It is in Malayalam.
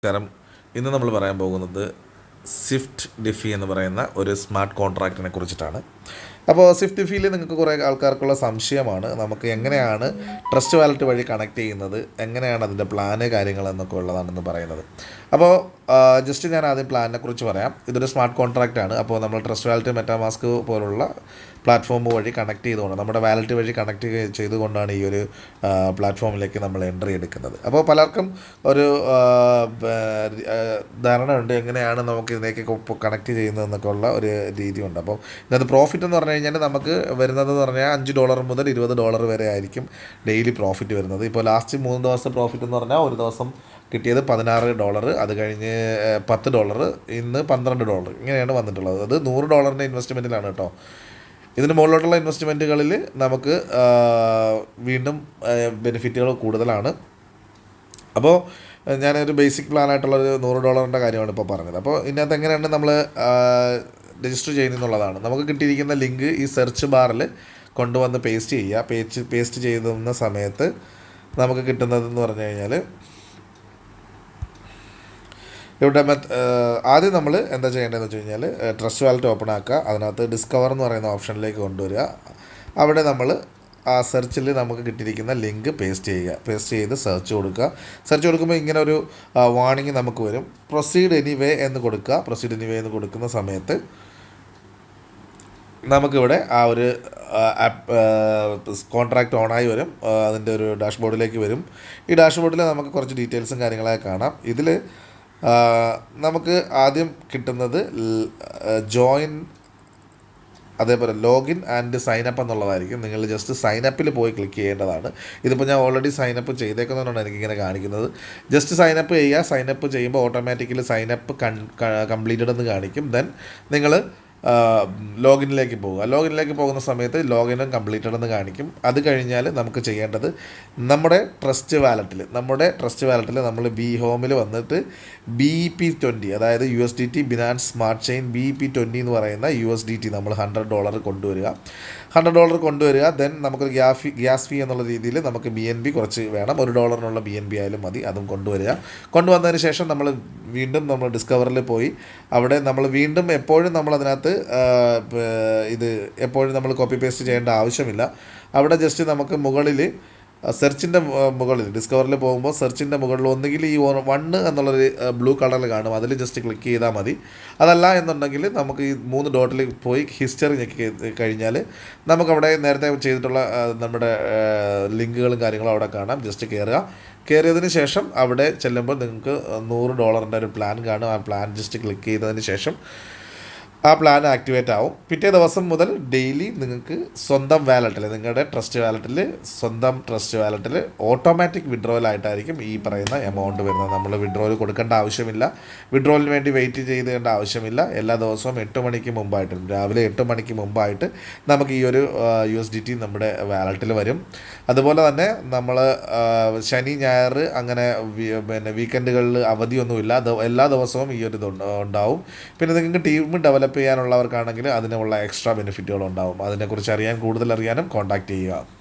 കാരണം ഇന്ന് നമ്മൾ പറയാൻ പോകുന്നത് സ്വിഫ്റ്റ് ഡിഫി എന്ന് പറയുന്ന ഒരു സ്മാർട്ട് കോൺട്രാക്റ്റിനെ കുറിച്ചിട്ടാണ്. അപ്പോൾ സ്വിഫ്റ്റ് ഡിഫിയിൽ നിങ്ങൾക്ക് കുറേ ആൾക്കാർക്കുള്ള സംശയമാണ്, നമുക്ക് എങ്ങനെയാണ് ട്രസ്റ്റ് വാലറ്റ് വഴി കണക്ട് ചെയ്യുന്നത്, എങ്ങനെയാണ് അതിൻ്റെ പ്ലാന് കാര്യങ്ങൾ എന്നൊക്കെ ഉള്ളതാണെന്ന് പറയുന്നത്. അപ്പോൾ ജസ്റ്റ് ഞാൻ ആദ്യം പ്ലാനിനെ കുറിച്ച് പറയാം. ഇതൊരു സ്മാർട്ട് കോൺട്രാക്റ്റ് ആണ്. അപ്പോൾ നമ്മൾ ട്രസ്റ്റ് വാലറ്റ്, മെറ്റാമാസ്ക് പോലുള്ള പ്ലാറ്റ്ഫോം വഴി കണക്ട് ചെയ്തുകൊണ്ട്, നമ്മുടെ വാലറ്റ് വഴി കണക്ട് ചെയ്തുകൊണ്ടാണ് ഈ ഒരു പ്ലാറ്റ്ഫോമിലേക്ക് നമ്മൾ എൻട്രി എടുക്കുന്നത്. അപ്പോൾ പലർക്കും ഒരു ധാരണ ഉണ്ട് എങ്ങനെയാണ് നമുക്ക് ഇതിലേക്ക് കണക്ട് ചെയ്യുന്നതെന്നൊക്കെ ഉള്ള ഒരു രീതിയുണ്ട്. അപ്പോൾ ഇതിനകത്ത് പ്രോഫിറ്റ് എന്ന് പറഞ്ഞു കഴിഞ്ഞാൽ നമുക്ക് വരുന്നതെന്ന് പറഞ്ഞാൽ $5 മുതൽ $20 വരെ ആയിരിക്കും ഡെയിലി പ്രോഫിറ്റ് വരുന്നത്. ഇപ്പോൾ ലാസ്റ്റ് 3 ദിവസത്തെ പ്രോഫിറ്റ് എന്ന് പറഞ്ഞാൽ ഒരു ദിവസം കിട്ടിയത് $16, അത് കഴിഞ്ഞ് $10, ഇന്ന് $12, ഇങ്ങനെയാണ് വന്നിട്ടുള്ളത്. അത് $100 ഇൻവെസ്റ്റ്മെൻറ്റിലാണ് കേട്ടോ. ഇതിന് മുകളിലോട്ടുള്ള ഇൻവെസ്റ്റ്മെൻറ്റുകളിൽ നമുക്ക് വീണ്ടും ബെനിഫിറ്റുകൾ കൂടുതലാണ്. അപ്പോൾ ഞാനൊരു ബേസിക് പ്ലാനായിട്ടുള്ളൊരു $100 കാര്യമാണ് ഇപ്പോൾ പറഞ്ഞത്. അപ്പോൾ ഇതിനകത്ത് എങ്ങനെയാണ് നമ്മൾ രജിസ്റ്റർ ചെയ്യുന്നതെന്നുള്ളതാണ്. നമുക്ക് കിട്ടിയിരിക്കുന്ന ലിങ്ക് ഈ സെർച്ച് ബാറിൽ കൊണ്ടുവന്ന് പേസ്റ്റ് ചെയ്യുക. പേസ്റ്റ് ചെയ്യുന്ന സമയത്ത് നമുക്ക് കിട്ടുന്നതെന്ന് പറഞ്ഞു കഴിഞ്ഞാൽ ഇവിടെ ആദ്യം നമ്മൾ എന്താ ചെയ്യേണ്ടതെന്ന് വെച്ച് കഴിഞ്ഞാൽ ട്രസ്റ്റ് വാലറ്റ് ഓപ്പൺ ആക്കുക. അതിനകത്ത് ഡിസ്കവർ എന്ന് പറയുന്ന ഓപ്ഷനിലേക്ക് കൊണ്ടുവരിക. അവിടെ നമ്മൾ ആ സെർച്ചിൽ നമുക്ക് കിട്ടിയിരിക്കുന്ന ലിങ്ക് പേസ്റ്റ് ചെയ്ത് സെർച്ച് കൊടുക്കുക. സെർച്ച് കൊടുക്കുമ്പോൾ ഇങ്ങനെ ഒരു വാർണിംഗ് നമുക്ക് വരും. പ്രൊസീഡ് എനിവേ എന്ന് കൊടുക്കുക. പ്രൊസീഡ് എനിവേ എന്ന് കൊടുക്കുന്ന സമയത്ത് നമുക്കിവിടെ ആ ഒരു കോൺട്രാക്റ്റ് ഓണായി വരും. അതിൻ്റെ ഒരു ഡാഷ്ബോർഡിലേക്ക് വരും. ഈ ഡാഷ്ബോർഡിൽ നമുക്ക് കുറച്ച് ഡീറ്റെയിൽസും കാര്യങ്ങളൊക്കെ കാണാം. ഇതിൽ നമുക്ക് ആദ്യം കിട്ടുന്നത് ജോയിൻ, അതേപോലെ ലോഗിൻ ആൻഡ് സൈനപ്പ് എന്നുള്ളതായിരിക്കും. നിങ്ങൾ ജസ്റ്റ് സൈനപ്പിൽ പോയി ക്ലിക്ക് ചെയ്യേണ്ടതാണ്. ഇതിപ്പോൾ ഞാൻ ഓൾറെഡി സൈനപ്പ് ചെയ്തേക്കുന്നതുകൊണ്ടാണ് എനിക്കിങ്ങനെ കാണിക്കുന്നത്. ജസ്റ്റ് സൈനപ്പ് ചെയ്യുക. സൈനപ്പ് ചെയ്യുമ്പോൾ ഓട്ടോമാറ്റിക്കലി സൈനപ്പ് കംപ്ലീറ്റഡ് എന്ന് കാണിക്കും. ദെൻ നിങ്ങൾ ലോഗിനിലേക്ക് പോകുക. ലോഗിനിലേക്ക് പോകുന്ന സമയത്ത് ലോഗിനും കംപ്ലീറ്റഡ് എന്ന് കാണിക്കും. അത് കഴിഞ്ഞാൽ നമുക്ക് ചെയ്യേണ്ടത് നമ്മുടെ ട്രസ്റ്റ് വാലറ്റിൽ നമ്മൾ ബി ഹോമിൽ വന്നിട്ട് BEP20, അതായത് USDT Binance smart chain BEP20 എന്ന് പറയുന്ന USDT നമ്മൾ $100 കൊണ്ടുവരിക. ദെൻ നമുക്കൊരു ഗ്യാസ് ഫീ എന്നുള്ള രീതിയിൽ നമുക്ക് BNB കുറച്ച് വേണം. $1 BNB ആയാലും മതി. അതും കൊണ്ടുവന്നതിന് ശേഷം നമ്മൾ ഡിസ്കവറിൽ പോയി അവിടെ നമ്മൾ വീണ്ടും എപ്പോഴും നമ്മളതിനകത്ത് എപ്പോഴും നമ്മൾ കോപ്പി പേസ്റ്റ് ചെയ്യേണ്ട ആവശ്യമില്ല. അവിടെ ജസ്റ്റ് നമുക്ക് മുകളിൽ സെർച്ചിൻ്റെ മുകളിൽ ഡിസ്കവറിൽ പോകുമ്പോൾ സെർച്ചിൻ്റെ മുകളിൽ ഒന്നുകിൽ ഈ 1 എന്നുള്ളൊരു ബ്ലൂ കളറിൽ കാണും. അതിൽ ജസ്റ്റ് ക്ലിക്ക് ചെയ്താൽ മതി. അതല്ല എന്നുണ്ടെങ്കിൽ നമുക്ക് ഈ 3 ഡോട്ടിൽ പോയി ഹിസ്റ്ററി ഞെക്കി കഴിഞ്ഞാൽ നമുക്കവിടെ നേരത്തെ ചെയ്തിട്ടുള്ള നമ്മുടെ ലിങ്കുകളും കാര്യങ്ങളും അവിടെ കാണാം. ജസ്റ്റ് കയറിയതിന് ശേഷം അവിടെ ചെല്ലുമ്പോൾ നിങ്ങൾക്ക് $100 ഒരു പ്ലാൻ കാണും. ആ പ്ലാൻ ജസ്റ്റ് ക്ലിക്ക് ചെയ്തതിന് ശേഷം ആ പ്ലാൻ ആക്ടിവേറ്റ് ആവും. പിറ്റേ ദിവസം മുതൽ ഡെയിലി നിങ്ങൾക്ക് സ്വന്തം വാലറ്റിൽ, നിങ്ങളുടെ ട്രസ്റ്റ് വാലറ്റിൽ ഓട്ടോമാറ്റിക് വിഡ്രോവലായിട്ടായിരിക്കും ഈ പറയുന്ന എമൗണ്ട് വരുന്നത്. നമ്മൾ വിഡ്രോവൽ കൊടുക്കേണ്ട ആവശ്യമില്ല. വിഡ്രോവലിന് വേണ്ടി വെയിറ്റ് ചെയ്തേണ്ട ആവശ്യമില്ല. എല്ലാ ദിവസവും 8 മണിക്ക് മുമ്പായിട്ട്, രാവിലെ 8 മണിക്ക് മുമ്പായിട്ട് നമുക്ക് ഈ ഒരു USDT നമ്മുടെ വാലറ്റിൽ വരും. അതുപോലെ തന്നെ നമ്മൾ ശനി ഞായർ അങ്ങനെ വീക്കെൻഡുകളിൽ അവധിയൊന്നുമില്ല. എല്ലാ ദിവസവും ഈ ഒരു ഉണ്ടാവും. പിന്നെ നിങ്ങൾക്ക് ടീം ഡെവലപ്പ് ചെയ്യാനുള്ളവർക്കാണെങ്കിൽ അതിനുള്ള എക്സ്ട്രാ ബെനിഫിറ്റുകൾ ഉണ്ടാവും. അതിനെക്കുറിച്ച് കൂടുതൽ അറിയാനും കോൺടാക്റ്റ് ചെയ്യുക.